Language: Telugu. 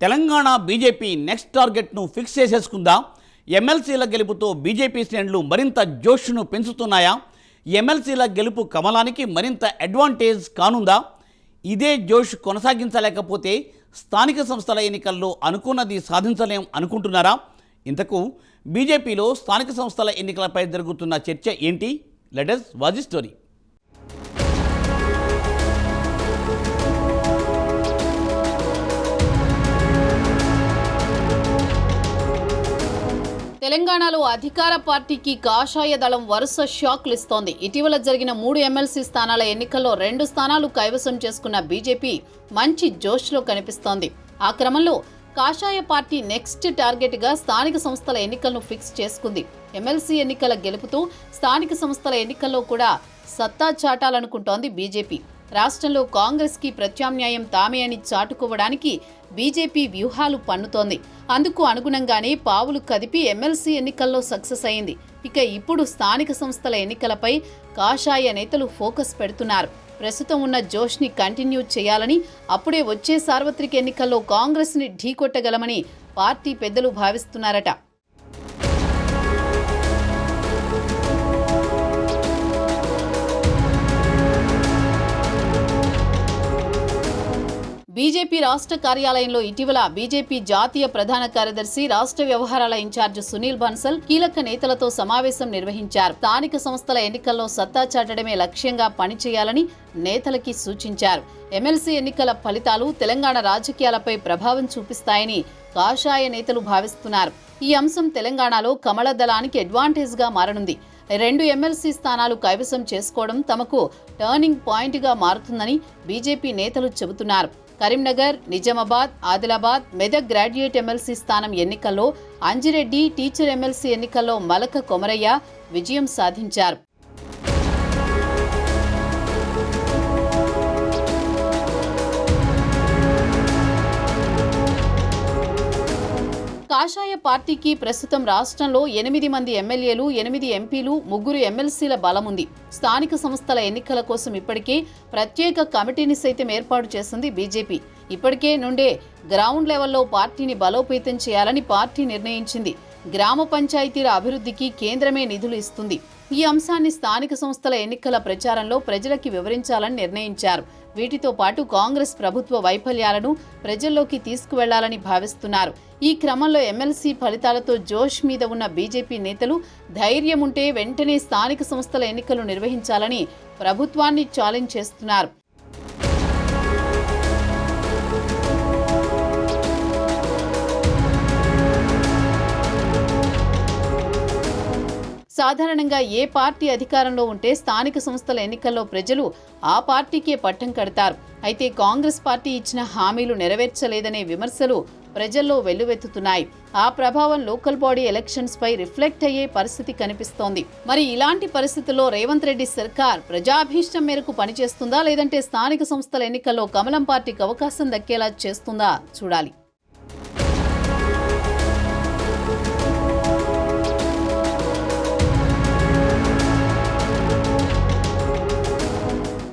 తెలంగాణ బీజేపీ నెక్స్ట్ టార్గెట్ను ఫిక్స్ చేసేసుకుందా? ఎమ్మెల్సీల గెలుపుతో బీజేపీ శ్రేణులు మరింత జోష్ను పెంచుతున్నాయా? ఎమ్మెల్సీల గెలుపు కమలానికి మరింత అడ్వాంటేజ్ కానుందా? ఇదే జోష్ కొనసాగించలేకపోతే స్థానిక సంస్థల ఎన్నికల్లో అనుకున్నది సాధించలేం అనుకుంటున్నారా? ఇంతకు బీజేపీలో స్థానిక సంస్థల ఎన్నికలపై జరుగుతున్న చర్చ ఏంటి? Let us watch the story. తెలంగాణలో అధికార పార్టీకి కాషాయ దళం వరుస షాక్లు ఇస్తోంది. ఇటీవల జరిగిన 3 ఎమ్మెల్సీ స్థానాల ఎన్నికల్లో 2 స్థానాలు కైవసం చేసుకున్న బీజేపీ మంచి జోష్లో కనిపిస్తోంది. ఆ క్రమంలో కాషాయ పార్టీ నెక్స్ట్ టార్గెట్గా స్థానిక సంస్థల ఎన్నికలను ఫిక్స్ చేసుకుంది. ఎమ్మెల్సీ ఎన్నికల గెలుపుతూ స్థానిక సంస్థల ఎన్నికల్లో కూడా సత్తా చాటాలనుకుంటోంది బీజేపీ. రాష్ట్రంలో కాంగ్రెస్కి ప్రత్యామ్నాయం తామే అని చాటుకోవడానికి బీజేపీ వ్యూహాలు పన్నుతోంది. అందుకు అనుగుణంగానే పావులు కదిపి ఎమ్మెల్సీ ఎన్నికల్లో సక్సెస్ అయింది. ఇక ఇప్పుడు స్థానిక సంస్థల ఎన్నికలపై కాషాయ నేతలు ఫోకస్ పెడుతున్నారు. ప్రస్తుతం ఉన్న జోష్ని కంటిన్యూ చేయాలని, అప్పుడే వచ్చే సార్వత్రిక ఎన్నికల్లో కాంగ్రెస్ని ఢీకొట్టగలమని పార్టీ పెద్దలు భావిస్తున్నారట. బీజేపీ రాష్ట్ర కార్యాలయంలో ఇటీవల బీజేపీ జాతీయ ప్రధాన కార్యదర్శి, రాష్ట్ర వ్యవహారాల ఇన్ఛార్జ్ సునీల్ బన్సల్ కీలక నేతలతో సమావేశం నిర్వహించారు. స్థానిక సంస్థల ఎన్నికల్లో సత్తా చాటడమే లక్ష్యంగా పనిచేయాలని నేతలకి సూచించారు. ఎమ్మెల్సీ ఎన్నికల ఫలితాలు తెలంగాణ రాజకీయాలపై ప్రభావం చూపిస్తాయని కాషాయ నేతలు భావిస్తున్నారు. ఈ అంశం తెలంగాణలో కమల దళానికి అడ్వాంటేజ్గా మారనుంది. 2 ఎమ్మెల్సీ స్థానాలు కైవసం చేసుకోవడం తమకు టర్నింగ్ పాయింట్గా మారుతుందని బీజేపీ నేతలు చెబుతున్నారు. కరీంనగర్, నిజామాబాద్, ఆదిలాబాద్, మెదక్ గ్రాడ్యుయేట్ ఎమ్మెల్సీ స్థానం ఎన్నికల్లో అంజిరెడ్డి, టీచర్ ఎమ్మెల్సీ ఎన్నికల్లో మలక కొమరయ్య విజయం సాధించారు. కాషాయ పార్టీకి ప్రస్తుతం రాష్ట్రంలో 8 మంది ఎమ్మెల్యేలు, 8 ఎంపీలు, 3 ఎమ్మెల్సీల బలముంది. స్థానిక సంస్థల ఎన్నికల కోసం ఇప్పటికే ప్రత్యేక కమిటీని సైతం ఏర్పాటు చేసింది బీజేపీ. ఇప్పటికే నుండే గ్రౌండ్ లెవెల్లో పార్టీని బలోపేతం చేయాలని పార్టీ నిర్ణయించింది. గ్రామ పంచాయతీల అభివృద్ధికి కేంద్రమే నిధులు ఇస్తుంది. ఈ అంశాన్ని స్థానిక సంస్థల ఎన్నికల ప్రచారంలో ప్రజలకి వివరించాలని నిర్ణయించారు. వీటితో పాటు కాంగ్రెస్ ప్రభుత్వ వైఫల్యాలను ప్రజల్లోకి తీసుకువెళ్లాలని భావిస్తున్నారు. ఈ క్రమంలో ఎమ్మెల్సీ ఫలితాలతో జోష్ మీద ఉన్న బీజేపీ నేతలు ధైర్యం ఉంటే వెంటనే స్థానిక సంస్థల ఎన్నికలు నిర్వహించాలని ప్రభుత్వాన్ని ఛాలెంజ్ చేస్తున్నారు. సాధారణంగా ఏ పార్టీ అధికారంలో ఉంటే స్థానిక సంస్థల ఎన్నికల్లో ప్రజలు ఆ పార్టీకే పట్టం కడతారు. అయితే కాంగ్రెస్ పార్టీ ఇచ్చిన హామీలు నెరవేర్చలేదనే విమర్శలు ప్రజల్లో వెల్లువెత్తుతున్నాయి. ఆ ప్రభావం లోకల్ బాడీ ఎలక్షన్స్ పై రిఫ్లెక్ట్ అయ్యే పరిస్థితి కనిపిస్తోంది. మరి ఇలాంటి పరిస్థితుల్లో రేవంత్ రెడ్డి సర్కార్ ప్రజాభీష్టం మేరకు పనిచేస్తుందా, లేదంటే స్థానిక సంస్థల ఎన్నికల్లో కమలం పార్టీకి అవకాశం దక్కేలా చేస్తుందా చూడాలి.